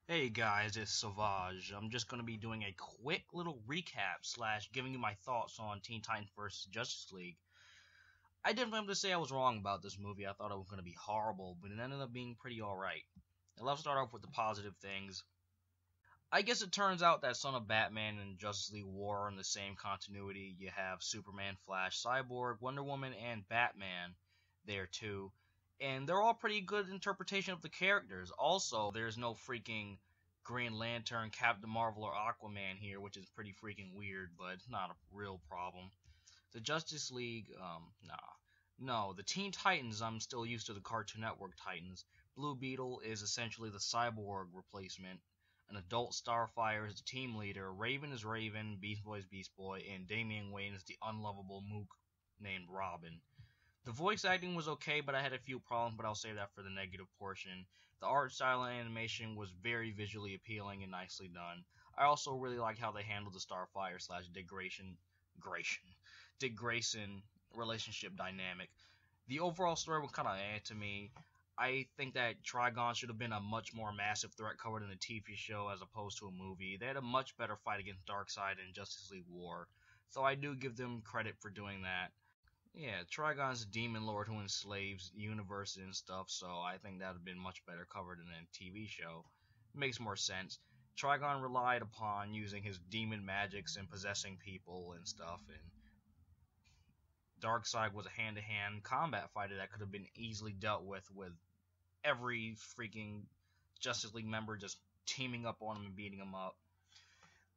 Hey guys, it's Savage. I'm just going to be doing a quick little recap slash giving you my thoughts on Teen Titans vs. Justice League. I didn't have to say I was wrong about this movie. I thought it was going to be horrible, but it ended up being pretty alright. Let's start off with the positive things. I guess it turns out that Son of Batman and Justice League War are in the same continuity. You have Superman, Flash, Cyborg, Wonder Woman, and Batman there too. And they're all pretty good interpretation of the characters. Also, there's no freaking Green Lantern, Captain Marvel, or Aquaman here, which is pretty freaking weird, but it's not a real problem. The Justice League, nah. No, the Teen Titans, I'm still used to the Cartoon Network Titans. Blue Beetle is essentially the Cyborg replacement. An adult Starfire is the team leader. Raven is Raven, Beast Boy is Beast Boy, and Damian Wayne is the unlovable mook named Robin. The voice acting was okay, but I had a few problems, but I'll save that for the negative portion. The art style and animation was very visually appealing and nicely done. I also really like how they handled the Starfire slash Dick Grayson relationship dynamic. The overall story was kind of to me. I think that Trigon should have been a much more massive threat covered in a TV show as opposed to a movie. They had a much better fight against Darkseid in Justice League War, so I do give them credit for doing that. Yeah, Trigon's a demon lord who enslaves universes and stuff, so I think that would have been much better covered in a TV show. Makes more sense. Trigon relied upon using his demon magics and possessing people and stuff, and Darkseid was a hand-to-hand combat fighter that could have been easily dealt with every freaking Justice League member just teaming up on him and beating him up.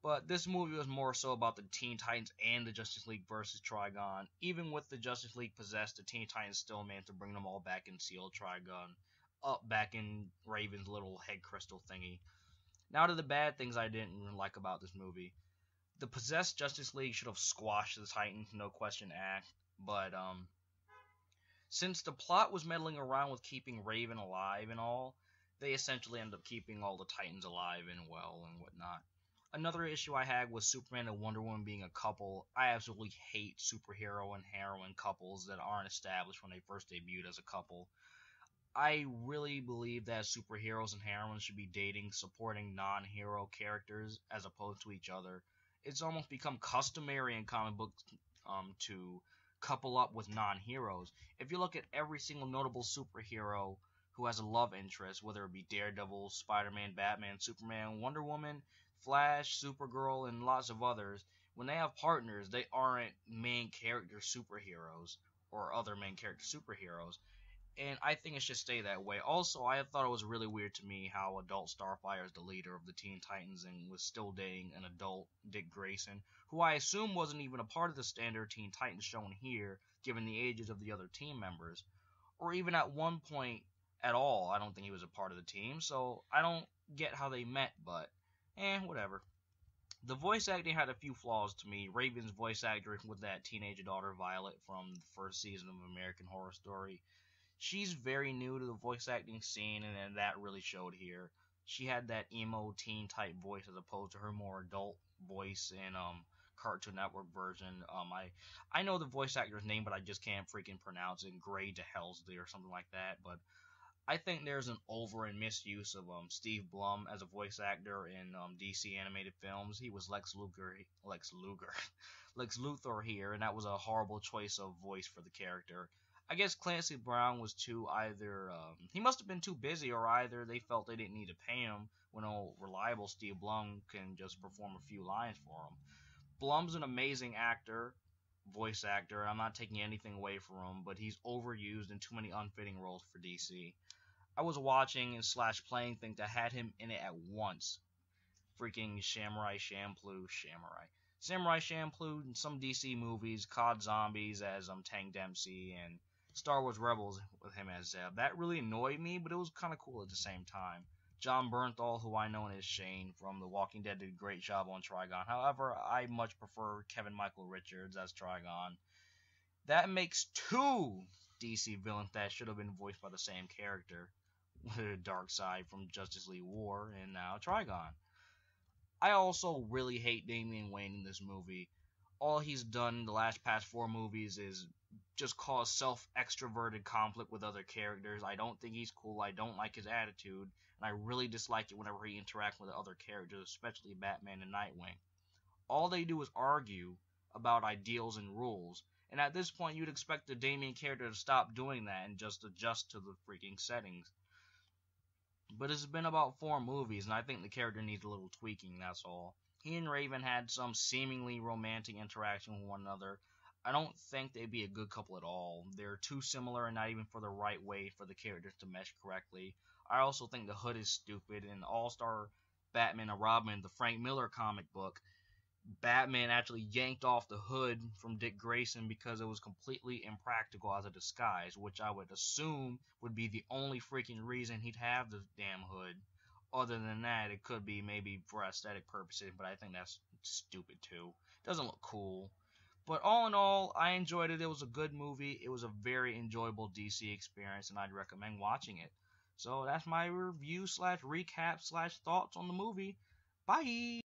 But this movie was more so about the Teen Titans and the Justice League versus Trigon. Even with the Justice League possessed, the Teen Titans still managed to bring them all back and seal Trigon up back in Raven's little head crystal thingy. Now to the bad things I didn't like about this movie. The possessed Justice League should have squashed the Titans, no question asked. But since the plot was meddling around with keeping Raven alive and all, they essentially ended up keeping all the Titans alive and well and whatnot. Another issue I had was Superman and Wonder Woman being a couple. I absolutely hate superhero and heroine couples that aren't established when they first debuted as a couple. I really believe that superheroes and heroines should be dating supporting non-hero characters as opposed to each other. It's almost become customary in comic books to couple up with non-heroes. If you look at every single notable superhero who has a love interest, whether it be Daredevil, Spider-Man, Batman, Superman, Wonder Woman, Flash, Supergirl, and lots of others, when they have partners, they aren't main character superheroes or other main character superheroes. And I think it should stay that way. Also, I thought it was really weird to me how adult Starfire is the leader of the Teen Titans and was still dating an adult Dick Grayson, who I assume wasn't even a part of the standard Teen Titans shown here, given the ages of the other team members. Or even at one point at all, I don't think he was a part of the team, so I don't get how they met, but whatever. The voice acting had a few flaws to me. Raven's voice actor with that teenage daughter Violet from the first season of American Horror Story, she's very new to the voice acting scene, and that really showed here. She had that emo teen type voice as opposed to her more adult voice in Cartoon Network version. I know the voice actor's name, but I just can't freaking pronounce it. Gray to Helsley or something like that. But I think there's an over and misuse of Steve Blum as a voice actor in DC animated films. He was Lex Luthor here, and that was a horrible choice of voice for the character. I guess Clancy Brown was too either he must have been too busy, or either they felt they didn't need to pay him when a reliable Steve Blum can just perform a few lines for him. Blum's an amazing actor, voice actor. I'm not taking anything away from him, but he's overused in too many unfitting roles for DC. I was watching and slash playing things that had him in it at once. Freaking Samurai Champloo in some DC movies, COD Zombies as Tank Dempsey, and Star Wars Rebels with him as Zeb. That really annoyed me, but it was kind of cool at the same time. John Bernthal, who I know as Shane from The Walking Dead, did a great job on Trigon. However, I much prefer Kevin Michael Richards as Trigon. That makes two DC villains that should have been voiced by the same character. Darkseid from Justice League War, and now Trigon. I also really hate Damian Wayne in this movie. All he's done in the last past four movies is just cause self extroverted conflict with other characters. I don't think he's cool. I don't like his attitude, and and I really dislike it whenever he interacts with other characters, especially Batman and Nightwing. All they do is argue about ideals and rules, and at this point you'd expect the Damian character to stop doing that and just adjust to the freaking settings. But it's been about 4 movies, and I think the character needs a little tweaking, that's all. He and Raven had some seemingly romantic interaction with one another. I don't think they'd be a good couple at all. They're too similar and not even for the right way for the characters to mesh correctly. I also think the Hood is stupid, and All-Star Batman and Robin, the Frank Miller comic book, Batman actually yanked off the hood from Dick Grayson because it was completely impractical as a disguise, which I would assume would be the only freaking reason he'd have the damn hood. Other than that, it could be maybe for aesthetic purposes, but I think that's stupid too. It doesn't look cool. But all in all, I enjoyed it. It was a good movie. It was a very enjoyable DC experience, and I'd recommend watching it. So that's my review slash recap slash thoughts on the movie. Bye!